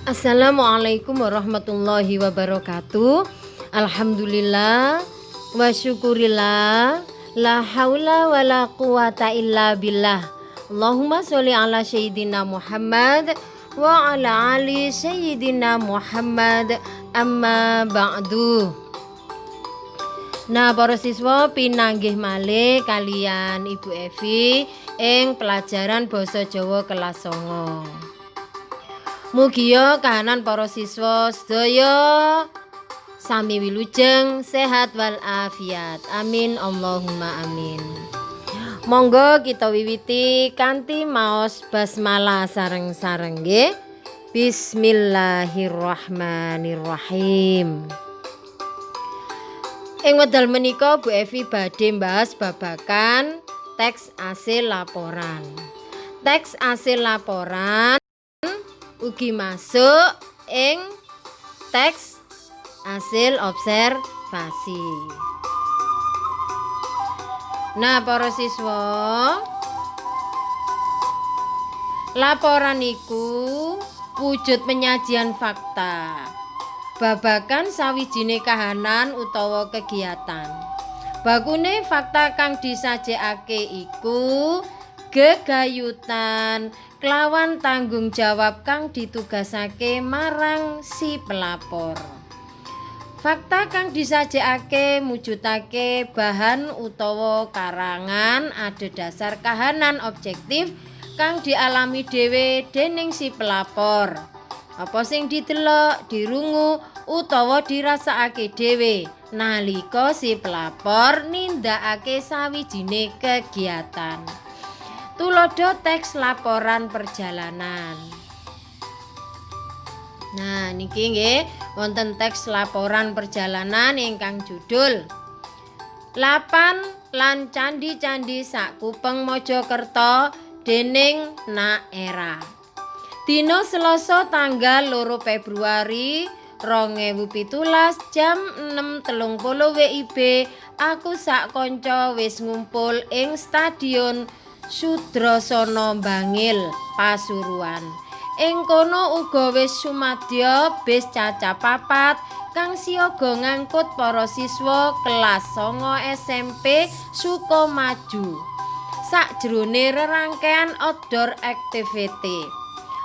Assalamualaikum warahmatullahi wabarakatuh. Alhamdulillah wa syukurillah, la haula wa la quwata illa billah. Allahumma sholli ala sayyidina Muhammad wa ala ali sayyidina Muhammad, amma ba'du. Nah, para siswa pinanggih malih kalian Ibu Evi ing pelajaran basa Jawa kelas 9. Mugia kahanan para siswa sedaya sami wilujeng, sehat wal afiat. Amin Allahumma amin. Monggo kita wiwiti kanthi maos basmalah sareng-sareng nggih. Bismillahirrahmanirrahim. Ing wedal menika Bu Evi badhe mbahas babagan teks asil laporan. Teks asil laporan ugi masuk ing teks hasil observasi. Nah, para siswa, laporan iku wujud penyajian fakta babagan sawijine kahanan utawa kegiatan. Bakune fakta kang disajekake iku gegayutan kelawan tanggung jawab kang ditugasake marang si pelapor. Fakta kang disajekake mujudake bahan utawa karangan adhedhasar kahanan objektif kang dialami dhewe dening si pelapor. Apa sing didelok, dirungu utawa dirasakake dhewe nalika si pelapor nindakake sawijine kegiatan. Tulodo teks laporan perjalanan. Nah, niki nggih wonten teks laporan perjalanan ingkang judul Lapan lan candi-candi Sakupeng Mojokerto dening Nak Era. Dina Selasa tanggal 2 Februari 2017 jam 6.30 WIB aku sak kanca wis ngumpul ing Stadion Sudrasana Bangil, Pasuruan. Ing kono uga wis sumadya bis Caca Papat kang siaga ngangkut para siswa kelas 9 SMP Sukomaju. Sakjroning rerangkean outdoor activity.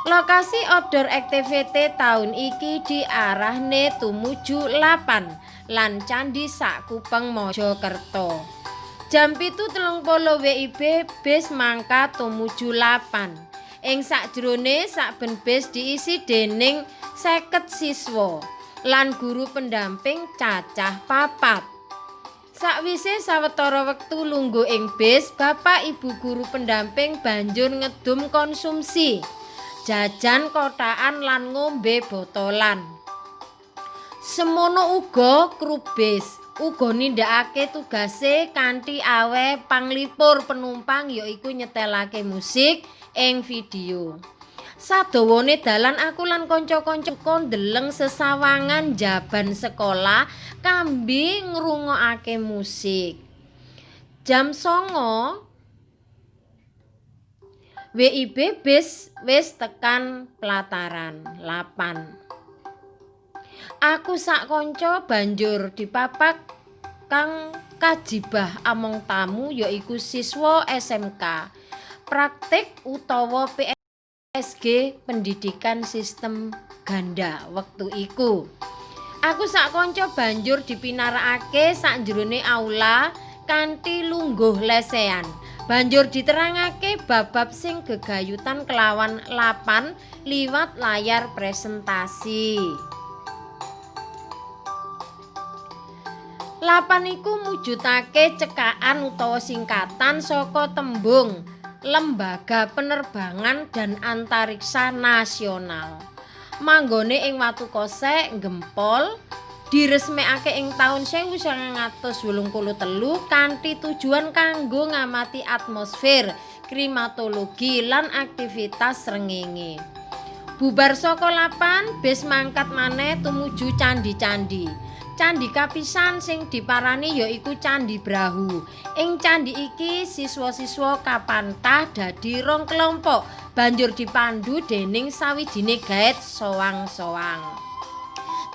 Lokasi outdoor activity tahun iki diarahne tumuju Lapan lan Candi Sakupeng Mojokerto. Jam 7.30 WIB bis mangkat tumuju Lapan. Ing sakjroné saben bis diisi dening 50 siswa lan guru pendamping cacah 4. Sakwise sawetara wektu lungguh ing bis, Bapak Ibu guru pendamping banjur ngedum konsumsi jajan kotakan lan ngombe botolan. Semono uga kru bis uga nindakake tugase kanthi aweh panglipur penumpang yaiku nyetelake musik ing video. Sadawane dalan aku lan kanca-kancaku ndeleng sesawangan jaban sekolah kambi ngrungokake musik. Jam 09.00 WIB bis wis tekan pelataran Lapan. Aku sak kanca banjur dipapak kang kajibah among tamu yaiku siswa SMK praktik utawa PSG pendidikan sistem ganda wektu iku. Aku sak kanca banjur dipinarakake sakjerone aula kanthi lungguh lesehan. Banjur diterangake bab-bab sing gegayutan kelawan Lapan liwat layar presentasi. Lapan iku mujudake cekakan utawa singkatan saka tembung Lembaga Penerbangan dan Antariksa Nasional. Manggone ing Watu Kosek, Gempol, diresmekake ing taun 1983 kanthi tujuan kanggo ngamati atmosfer, klimatologi lan aktivitas srengenge. Bubar saka Lapan bis mangkat maneh tumuju candi-candi. Candi kapisan sing diparani yaiku Candi Brahu. Ing candi iki siswa-siswa kapantah dadi 2 kelompok banjur dipandu dening sawijine gaet sowang-sowang.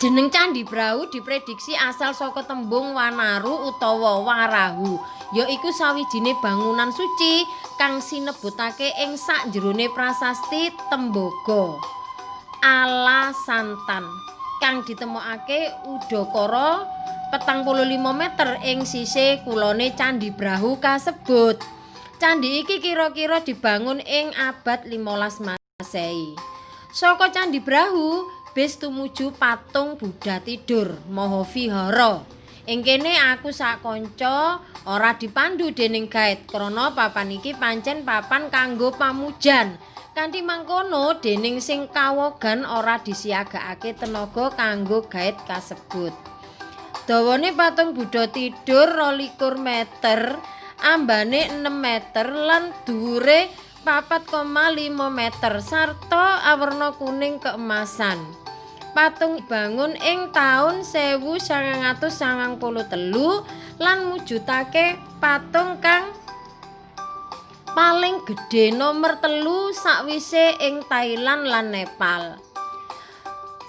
Jeneng Candhi Brahu diprediksi asal saka tembung wanaru utawa warahu, yaiku sawijine bangunan suci kang sinebutake ing sakjerone prasasti Tembaga ala Santan kang ditemokake udakara 45 meter ing sisih kulone Candhi Brahu kasebut. Candhi iki kira-kira dibangun ing abad 15 Masehi. Saka Candhi Brahu bis tumuju patung Buddha tidur Mahavihara. Ing kene aku sak kanca ora dipandu dening gaet krana papan iki pancen papan kanggo pamujan. Kanthi mangkono dening sing kawogan ora disiagakake tenaga kanggo gaet kasebut. Dawane patung Buddha tidur 22 meter, ambane 6 meter lan dhuwure 4,5 meter sarta awerna kuning keemasan. Patung bangun ing taun 1993 lan mujudake patung kang paling gedhe nomer 3 sakwise ing Thailand lan Nepal.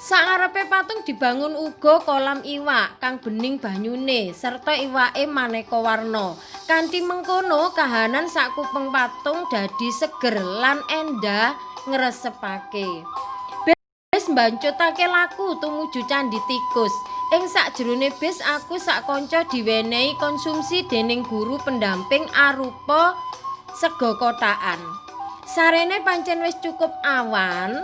Saarepe patung dibangun uga kolam iwak kang bening banyune serta iwake maneka warna. Kanthi mengkono kahanan sakupeng patung dadi seger lan endah ngresepake. Bis mbancutake laku tumuju Candhi Tikus. Ing sakjerone bis aku sak kanca diwenehi konsumsi dening guru pendamping arupa sega kotakan. Sarene pancen wis cukup awan.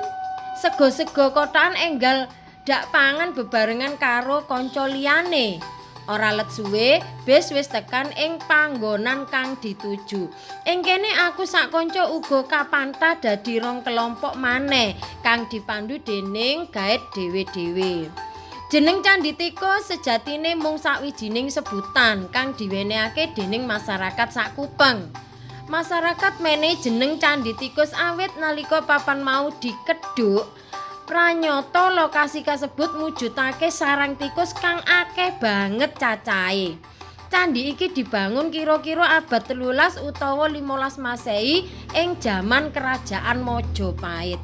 Sego-sego kotakan enggal dak pangan bebarengan karo kanca liyane. Ora let suwe bis wis tekan ing panggonan kang dituju. Ing kene aku sak kanca uga kapantah dadi rong kelompok maneh kang dipandu dening gaet dhewe-dhewe. Jeneng Candhi Tikus sejatine mung sawijining sebutan kang diwenehake dening masyarakat sakupeng. Masyarakat menehi jeneng Candhi Tikus awit nalika papan mau dikedhuk pranyata lokasi kasebut mujudake sarang tikus kang akeh banget cacahe. Candhi iki dibangun kira-kira abad 13 utawa 15 Masehi ing jaman Kerajaan Majapahit.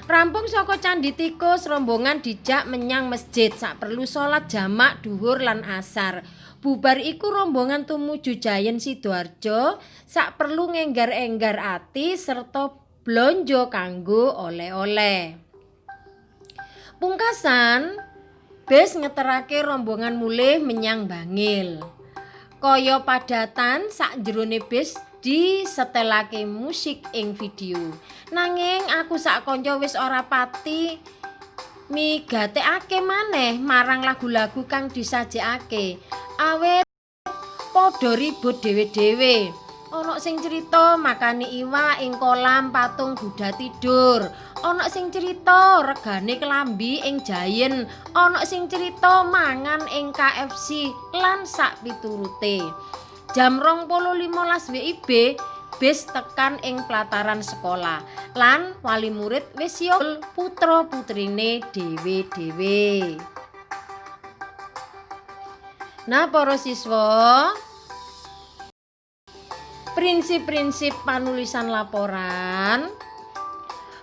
Rampung saka Candhi Tikus rombongan dijak menyang masjid saperlu salat jamak dhuhur lan asar. Bubar iku rombongan tumuju Jayen Sidoarjo sak perlu ngenggar-enggar ati serta blonjo kanggo oleh-oleh. Pungkasan bis ngeterake rombongan mulih menyang Bangil. Kaya padatan sak jerone bis disetelake musik ing video. Nanging aku sak kanca wis ora pati migatekake maneh marang lagu-lagu kang disajekake. Awet padha ribut dhewe-dhewe. Ana sing cerita makani iwak ing kolam patung Buddha tidur. Ana sing cerita regane klambi ing Jayen. Ana sing cerita mangan ing KFC lan sak piturute. Jam 20.15 WIB bis tekan ing pelataran sekolah lan wali murid wis yol putra putrine dhewe-dhewe. Nah para siswa, prinsip-prinsip panulisan laporan.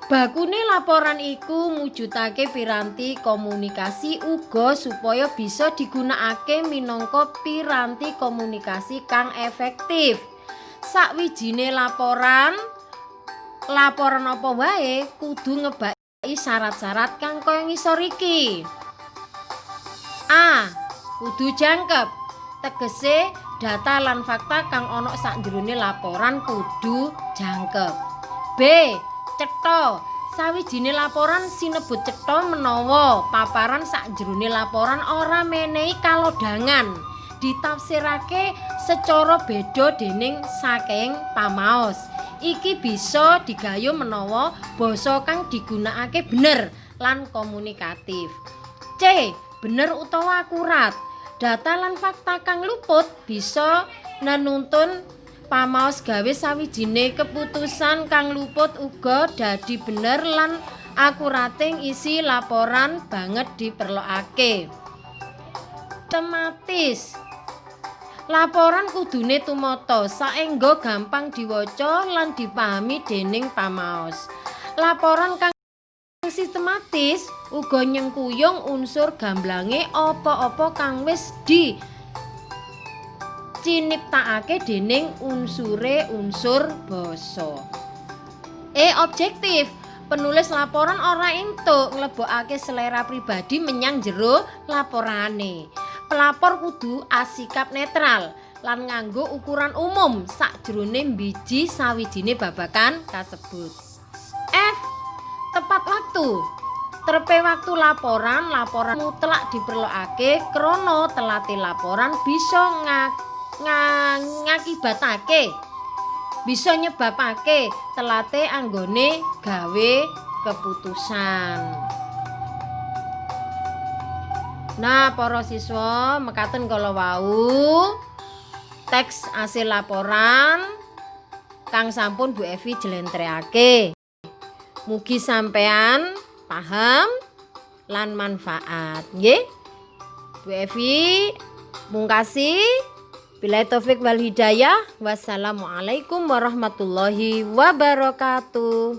Bakune laporan iku mujudake piranti komunikasi uga supaya bisa digunakake minangka piranti komunikasi kang efektif. Sakwijine laporan apa wae kudu ngebaki syarat-syarat kang kaya ngisor iki. A. Kudu jangkep, tegese data lan fakta kang ana sakjroning laporan kudu jangkep. B. Cetha, sawijine laporan sinebut cetha menawa paparan sakjroning laporan ora menehi kalodhangan, ditafsirake secara beda dening saking pamaos. Iki bisa digayuh menawa basa kang digunakake bener lan komunikatif. C. Bener utawa akurat. Data lan fakta kang luput bisa nenuntun pamaos gawe sawijine keputusan kang luput uga dadi bener lan akurating isi laporan banget diperlokake. Tematis. Laporan kudune tumata saengga gampang diwaca lan dipahami dening pamaos. Laporan kang sistematis uga nyengkuyung unsur gamblange apa-apa kang wis ciniptakake dening unsur basa. Objektif. Penulis laporan ora entuk nglebokake selera pribadi menyang jero laporane. Pelapor kudu asikap netral lan nganggo ukuran umum sakjroning mbiji sawijine babagan kasebut. F. Tepat waktu. Trepe waktu laporan mutlak diperlokake krana telate laporan bisa bisa nyebabake telate anggone gawe keputusan. Nah, para siswa, mekaten kala wau teks hasil laporan kang sampun Bu Evi jlentrehake. Mugi sampean paham lan manfaat, nggih. Bu Evi mungkasi. Billahi taufik wal hidayah. Wassalamualaikum warahmatullahi wabarakatuh.